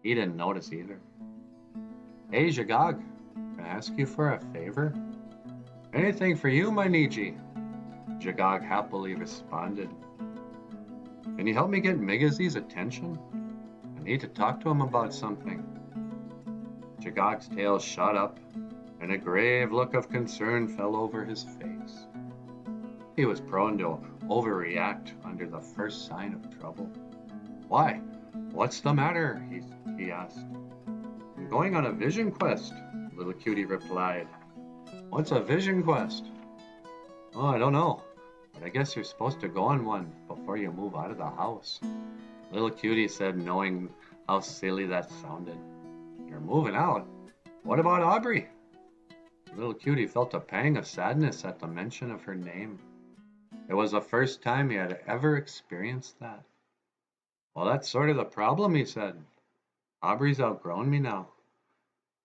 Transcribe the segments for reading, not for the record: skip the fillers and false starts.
He didn't notice either. Hey, Jagog, can I ask you for a favor? Anything for you, my Niji, Jagog happily responded. Can you help me get Migazi's attention? I need to talk to him about something. Jagog's tail shot up, and a grave look of concern fell over his face. He was prone to overreact under the first sign of trouble. Why? What's the matter? He asked. I'm going on a vision quest, little Cutie replied. What's a vision quest? Oh, I don't know, but I guess you're supposed to go on one before you move out of the house. Little Cutie said, knowing how silly that sounded. You're moving out? What about Aubrey? Little Cutie felt a pang of sadness at the mention of her name. It was the first time he had ever experienced that. Well, that's sort of the problem, he said. Aubrey's outgrown me now,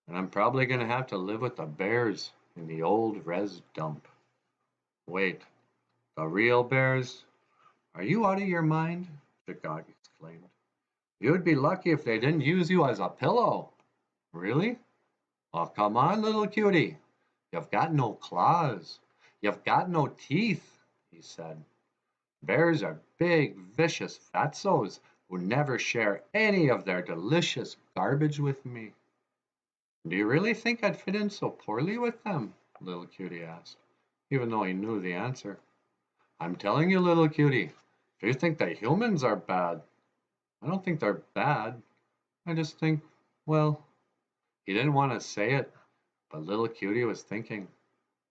and I'm probably going to have to live with the bears in the old res dump. Wait, the real bears? Are you out of your mind? Jagog exclaimed. You would be lucky if they didn't use you as a pillow. Really? Oh, come on, little Cutie. You've got no claws. You've got no teeth, he said. Bears are big, vicious fatzos who never share any of their delicious garbage with me. Do you really think I'd fit in so poorly with them? Little Cutie asked, even though he knew the answer. I'm telling you, little Cutie, if you think that humans are bad, I don't think they're bad. I just think, well, he didn't want to say it, but little Cutie was thinking,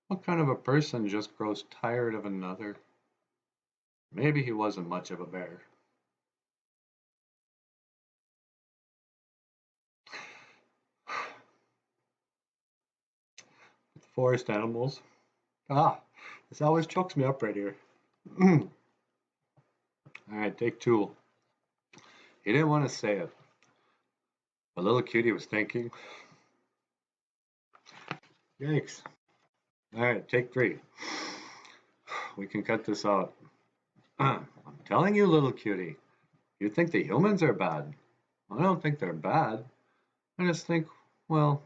what kind of a person just grows tired of another? Maybe he wasn't much of a bear. Forest animals. This always chokes me up right here. All right, take two. He didn't want to say it, but little Cutie was thinking. Yikes. All right, take three. We can cut this out. I'm telling you, little Cutie, you think the humans are bad. I don't think they're bad. I just think, well,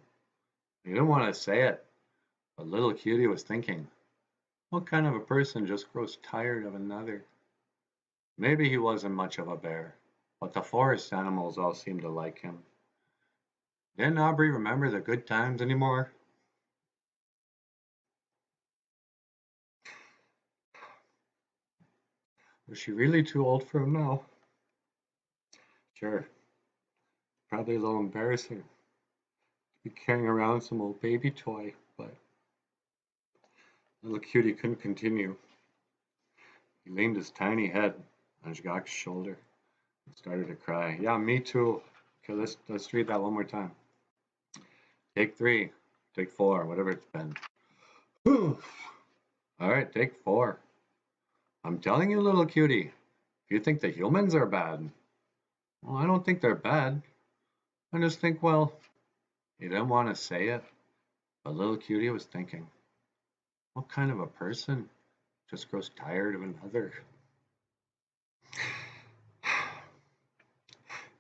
he didn't want to say it, but little Cutie was thinking, what kind of a person just grows tired of another? Maybe he wasn't much of a bear, but the forest animals all seemed to like him. Didn't Aubrey remember the good times anymore? Was she really too old for him now? Sure, probably a little embarrassing to be carrying around some old baby toy, but little Cutie couldn't continue. He leaned his tiny head on Jagog's shoulder and started to cry. Yeah, me too. Okay, let's read that one more time. Take three, take four, whatever it's been. All right, take four. I'm telling you, little Cutie, if you think the humans are bad, well, I don't think they're bad. I just think, well, he didn't want to say it, but little Cutie was thinking, what kind of a person just grows tired of another?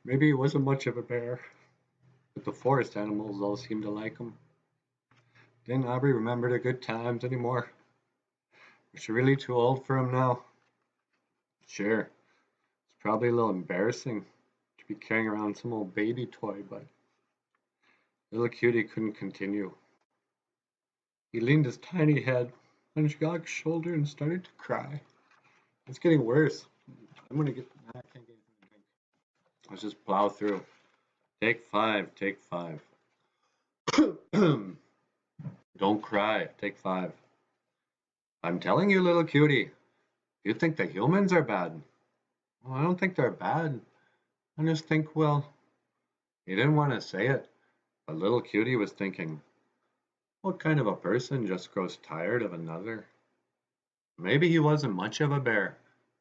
Maybe he wasn't much of a bear, but the forest animals all seemed to like him. Didn't Aubrey remember the good times anymore? Was she really too old for him now? Sure, it's probably a little embarrassing to be carrying around some old baby toy, but little Cutie couldn't continue. He leaned his tiny head on Jagog's shoulder and started to cry. It's getting worse. I'm gonna get. I can't get anything to drink. Let's just plow through. Take five. Take five. Don't cry. Take five. I'm telling you, little Cutie, you think the humans are bad. Well, I don't think they're bad. I just think, well, he didn't want to say it, but little Cutie was thinking, what kind of a person just grows tired of another? Maybe he wasn't much of a bear,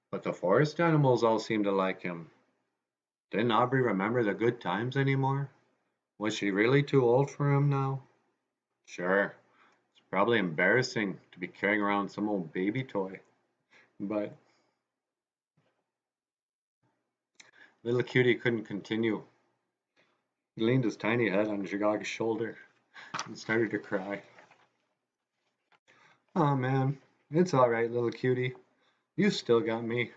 but the forest animals all seemed to like him. Didn't Aubrey remember the good times anymore? Was she really too old for him now? Sure, it's probably embarrassing to be carrying around some old baby toy, but little Cutie couldn't continue. He leaned his tiny head on Jagag's shoulder and started to cry. Oh man, it's alright, little cutie. You still got me.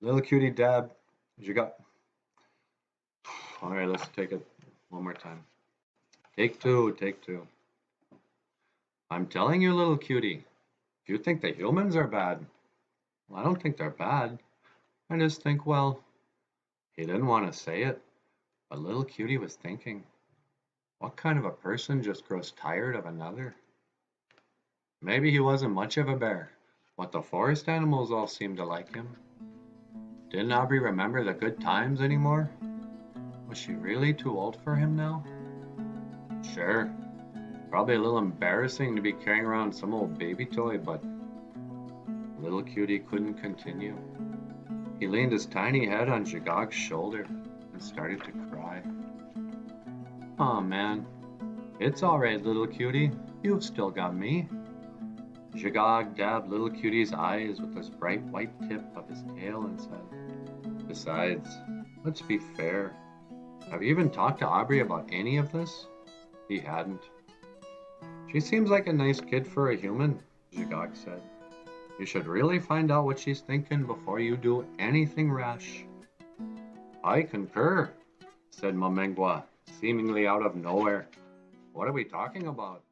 Little cutie dab. Jagag. Alright, let's take it one more time. Take two, take two. I'm telling you, little cutie, if you think the humans are bad, well, I don't think they're bad. I just think, well, he didn't want to say it, but little cutie was thinking, what kind of a person just grows tired of another? Maybe he wasn't much of a bear, but the forest animals all seemed to like him. Didn't Aubrey remember the good times anymore? Was she really too old for him now? Sure, probably a little embarrassing to be carrying around some old baby toy, but little cutie couldn't continue. He leaned his tiny head on Jagag's shoulder and started to cry. Aw man, it's alright, little cutie, you've still got me. Jagag dabbed little cutie's eyes with his bright white tip of his tail and said, besides, let's be fair. Have you even talked to Aubrey about any of this? He hadn't. She seems like a nice kid for a human, Jagag said. You should really find out what she's thinking before you do anything rash. I concur, said Mamengwa, seemingly out of nowhere. What are we talking about?